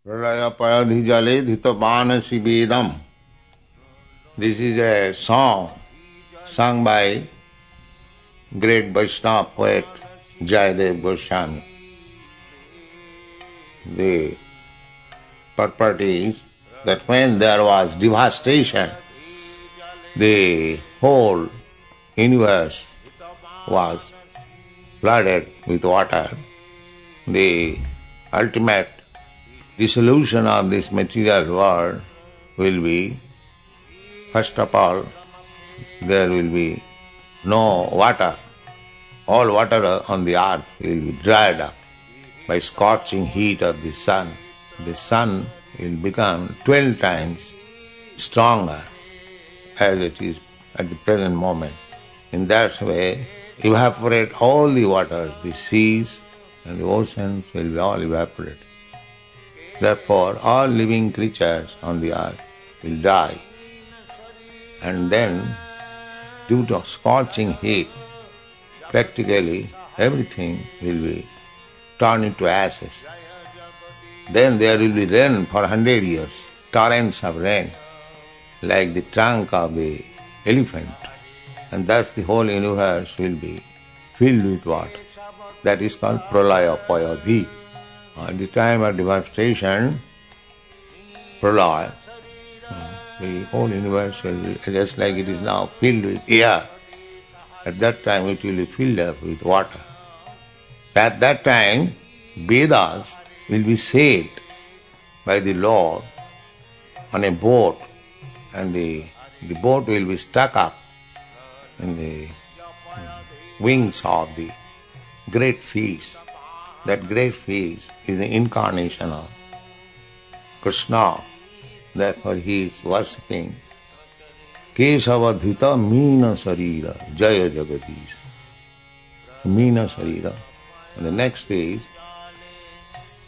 Pralaya payadhi jale dhitapanasi vedam. This is a song sung by great Vaishnava poet Jaya Goswami. The purport is that when there was devastation, the whole universe was flooded with water. The ultimate dissolution of this material world will be, first of all, there will be no water. All water on the earth will be dried up by scorching heat of the sun. The sun will become 12 times stronger as it is at the present moment. In that way, evaporate all the waters, the seas and the oceans will be all evaporated. Therefore, all living creatures on the earth will die. And then, due to scorching heat, practically everything will be turned into ashes. Then there will be rain for 100 years, torrents of rain, like the trunk of the elephant. And thus the whole universe will be filled with water. That is called pralaya payadhi. At the time of devastation, pralaya, the whole universe will be just like it is now filled with air. At that time it will be filled up with water. At that time, Vedas will be said by the Lord on a boat, and the boat will be stuck up in the wings of the great fish. That great fish is the incarnation of Krishna. Therefore he is worshipping Kesavadhita Meena Sarira Jaya Jagadisha. Meena Sarira. And the next is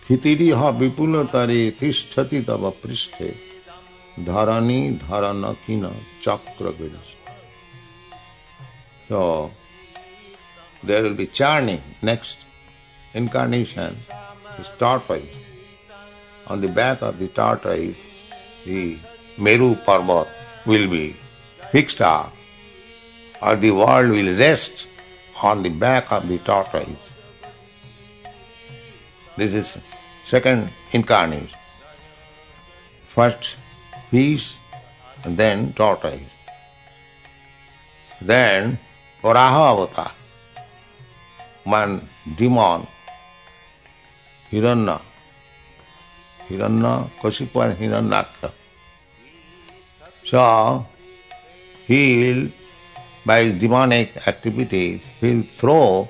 Khitiriha Vipulatare Tisthati Tava Pristhe Dharani Dharanakina Chakra Vidas. So there will be churning. Next incarnation is tortoise. On the back of the tortoise, the Meru Purport will be fixed up, or the world will rest on the back of the tortoise. This is second incarnation. First fish, and then tortoise. Then Varaha Avatar, one demon, Hiranya Kashipu and Hiranyaksha. So he will, by his demonic activities, he will throw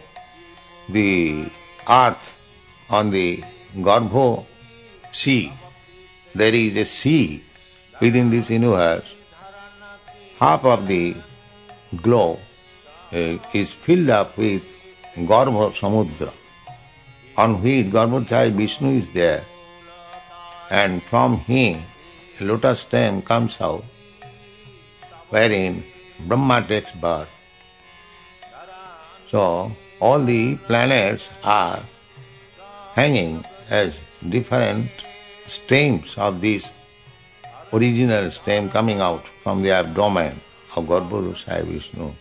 the earth on the Garbho sea. There is a sea within this universe. Half of the globe is filled up with Garbho Samudra, on which Garbhodaya Vishnu is there, and from him a lotus stem comes out, wherein Brahma takes birth. So all the planets are hanging as different stems of this original stem coming out from the abdomen of Garbhodaya Vishnu.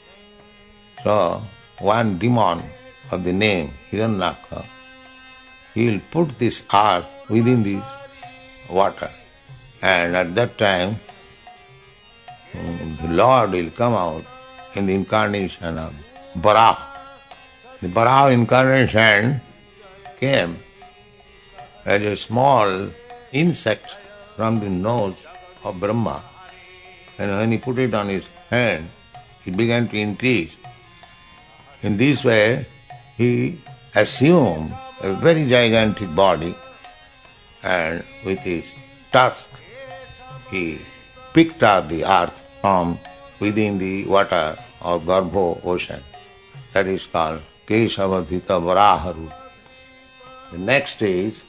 So one demon of the name Hiranyaksha, he will put this earth within this water, and at that time the Lord will come out in the incarnation of Varaha. The Varaha incarnation came as a small insect from the nose of Brahma, and when he put it on his hand, it began to increase. In this way, he assumed a very gigantic body, and with his tusk, he picked up the earth from within the water of Garbho ocean. That is called Kesavadhita Varaharu. The next is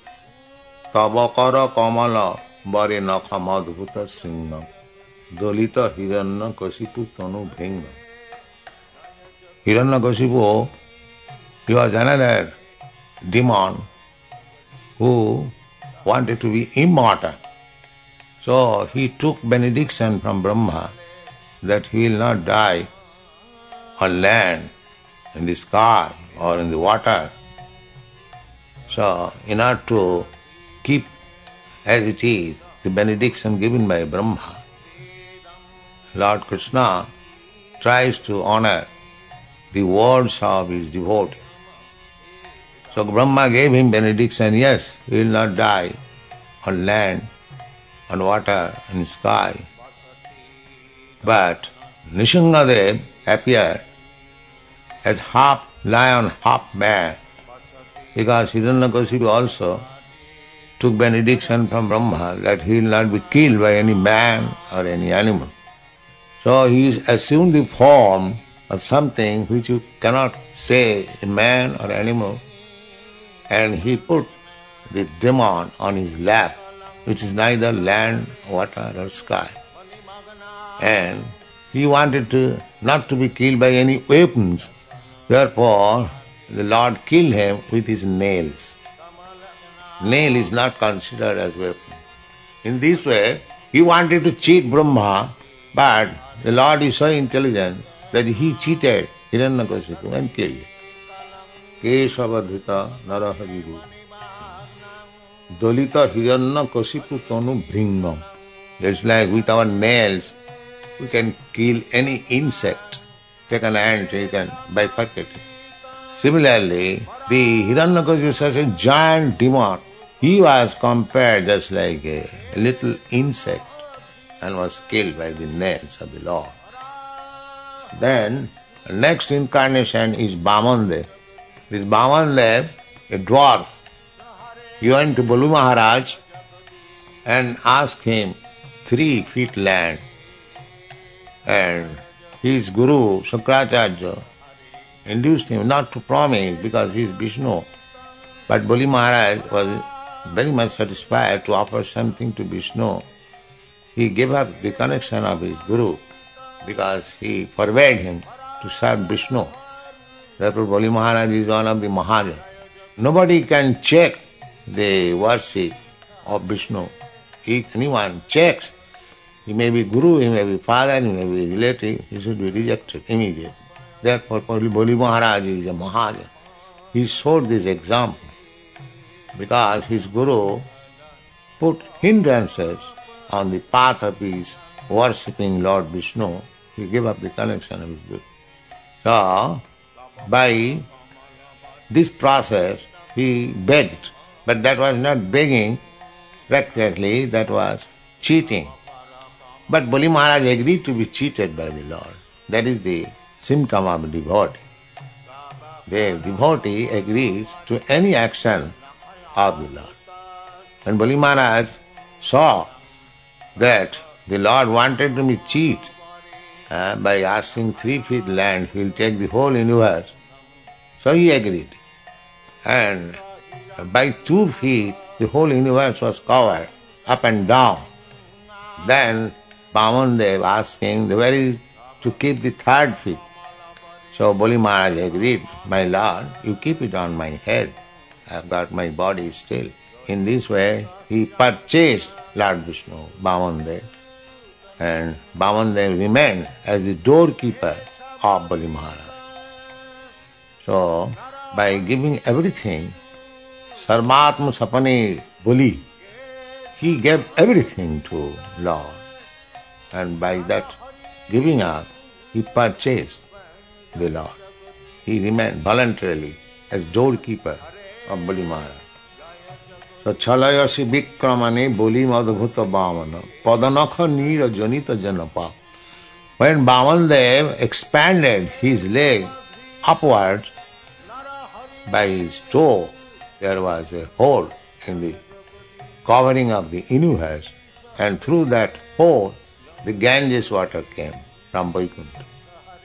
Tavakara Kamala Bare Nakha Madhuta Singha Dolita Hiranya Kashipu Tanu Bhenga. Hiranyakashipu, he was another demon who wanted to be immortal. So he took benediction from Brahma that he will not die on land, in the sky or in the water. So in order to keep as it is the benediction given by Brahma, Lord Krishna tries to honor the words of his devotee. So Brahma gave him benediction, yes, he will not die on land, on water, in sky. But Nishingadev appeared as half lion, half bear, because Hiranyakashipu also took benediction from Brahma that he will not be killed by any man or any animal. So he assumed the form of something which you cannot say a man or animal, and he put the demon on his lap, which is neither land, water or sky. And he wanted not to be killed by any weapons. Therefore, the Lord killed him with his nails. Nail is not considered as weapon. In this way, he wanted to cheat Brahma, but the Lord is so intelligent that he cheated Hiranyakashipu and killed him. Keshavadhita narahaviru Dolita Hiranyakashipu tanu bhringam. It's like with our nails, we can kill any insect. Take an ant, you can bifurcate it. Similarly, the Hiranyakashipu is such a giant demon. He was compared just like a little insect and was killed by the nails of the Lord. Then, next incarnation is Vamandev. This Vamandev, a dwarf, he went to Balu Maharaj and asked him 3 feet land. And his guru, Shukracharya, induced him not to promise because he is Vishnu. But Bali Maharaj was very much satisfied to offer something to Vishnu. He gave up the connection of his guru because he forbade him to serve Vishnu. Therefore Bali Maharaj is one of the Mahajans. Nobody can check the worship of Vishnu. If anyone checks, he may be guru, he may be father, he may be relative, he should be rejected immediately. Therefore Bali Maharaj is a Mahajan. He showed this example because his guru put hindrances on the path of his worshipping Lord Vishnu. He gave up the connection of his guru. So, by this process, he begged. But that was not begging practically, that was cheating. But Bali Maharaj agreed to be cheated by the Lord. That is the symptom of a devotee. The devotee agrees to any action of the Lord. When Bali Maharaj saw that the Lord wanted to be cheat by asking 3 feet land, he will take the whole universe. So he agreed. And by 2 feet, the whole universe was covered up and down. Then Vamandev asked him, where is to keep the 3rd feet? So Bali Maharaj agreed, my Lord, you keep it on my head. I have got my body still. In this way, he purchased Lord Vishnu, Vamandev, and Vamandev remained as the doorkeeper of Bali Maharaj. So, by giving everything, Sarvatma Sapane Bali, he gave everything to Lord. And by that giving up, he purchased the Lord. He remained voluntarily as doorkeeper of Bali Maharaj. So, Chalayasi Vikramane Bali Madhubhuta Vamana Padanakha Nira Janita Janapa. When Vamandev expanded his leg upwards, by his toe, there was a hole in the covering of the universe, and through that hole, the Ganges water came from Vaikuntha.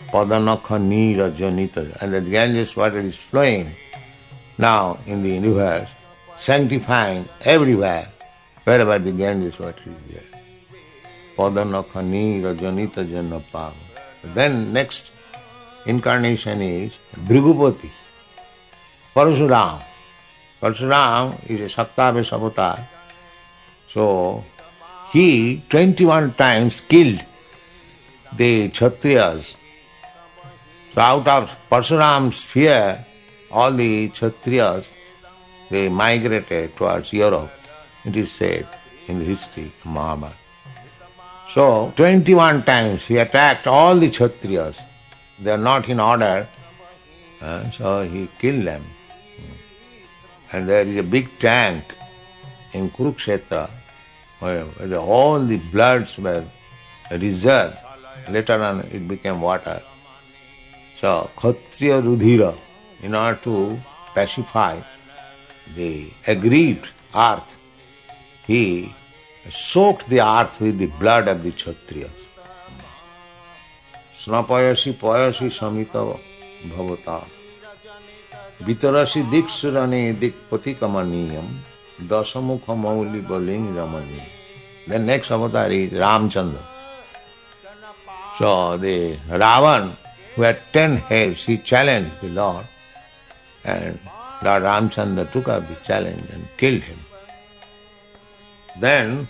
Padanakha Nira Janita. And the Ganges water is flowing now in the universe, sanctifying everywhere, wherever the Ganges water is there. Padanakha Nira Janita Janapa. Then next incarnation is Bhrigupati. Parasuram. Parasuram is a Saktavesh avatar. So he 21 times killed the Kshatriyas. So out of Parsuram's fear, all the Kshatriyas, they migrated towards Europe. It is said in the history of Mahabharata. So 21 times he attacked all the Kshatriyas. They are not in order, so he killed them. And there is a big tank in Kurukshetra where all the bloods were reserved. Later on it became water. So Kshatriya Rudhira, in order to pacify the aggrieved earth, he soaked the earth with the blood of the Kshatriyas. Snapayasi payasi samita bhavata vitarasi diksurane dikpatikamaniyam dasamukha mauli baling ramani. The next avatar is Ramchandra. So the Ravan, who had 10 heads, he challenged the Lord, and Lord Ramchandra took up the challenge and killed him. Then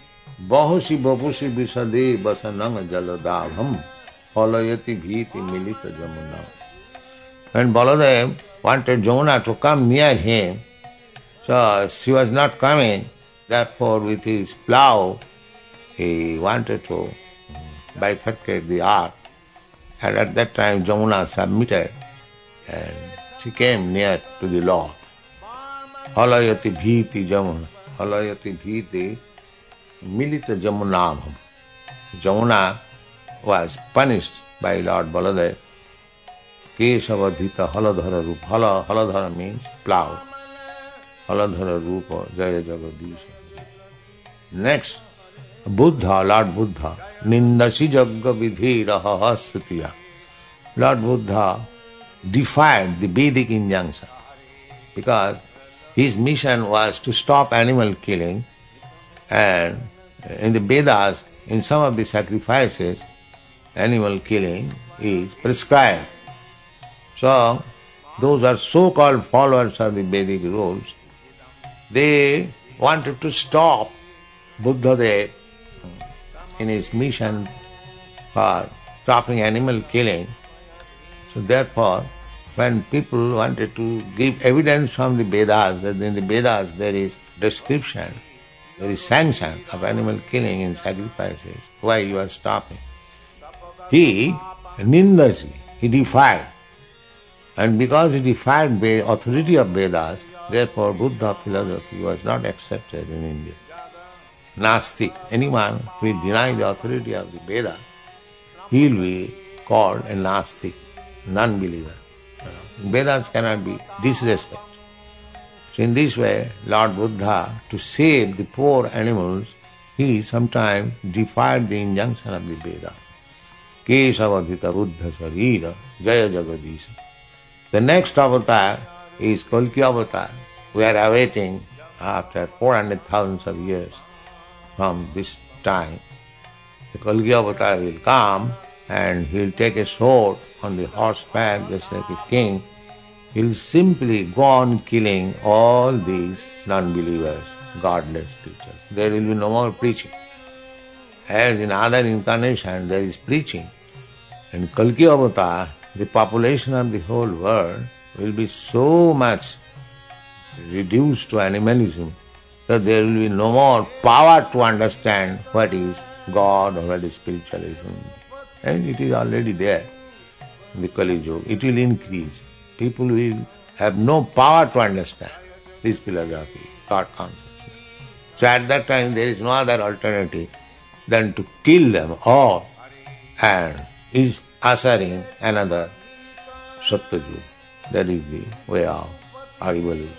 Bahusi Bapusi Visade Basanang Jaladabham Palayati Bhiti Milita Jamuna. When Baladev wanted Jamuna to come near him, so she was not coming, therefore with his plough he wanted to bifurcate the earth. And at that time Jamuna submitted and she came near to the Lord. Halayati Bhiti Jamuna. Halayati Bhiti Milita Jamunabham. Jamuna was punished by Lord Baladev. Kesavadhita Haladhara Rupa. Haladhara means plough. Haladhara Rupa Jaya Jagadisha. Next, Buddha, Lord Buddha. Nindasi Jagga Vidhi Rahahasatiya. Lord Buddha defied the Vedic injunction because his mission was to stop animal killing, and in the Vedas, in some of the sacrifices, animal killing is prescribed. So, those are so-called followers of the Vedic rules. They wanted to stop Buddha in his mission for stopping animal killing. So therefore, when people wanted to give evidence from the Vedas, that in the Vedas there is description, there is sanction of animal killing in sacrifices, why you are stopping? He nindasi, he defied. And because he defied the authority of Vedas, therefore Buddha philosophy was not accepted in India. Nastik, anyone who will deny the authority of the Veda, he will be called a Nastik, non-believer. Vedas cannot be disrespected. So in this way, Lord Buddha, to save the poor animals, he sometimes defied the injunction of the Veda. Kesavadhita Buddha Sarira Jaya Jagadisha. The next avatar is Kalki avatar. We are awaiting after 400,000 of years from this time. The Kalki avatar will come and he will take a sword on the horseback just like a king. He will simply go on killing all these non-believers, godless creatures. There will be no more preaching. As in other incarnations there is preaching. In Kalki avatar, the population of the whole world will be so much reduced to animalism that there will be no more power to understand what is God or what is spiritualism. And it is already there in the Kali Yuga. It will increase. People will have no power to understand this philosophy, God consciousness. So at that time there is no other alternative than to kill them all and is ushering another Satyajug. That is the way of evolution.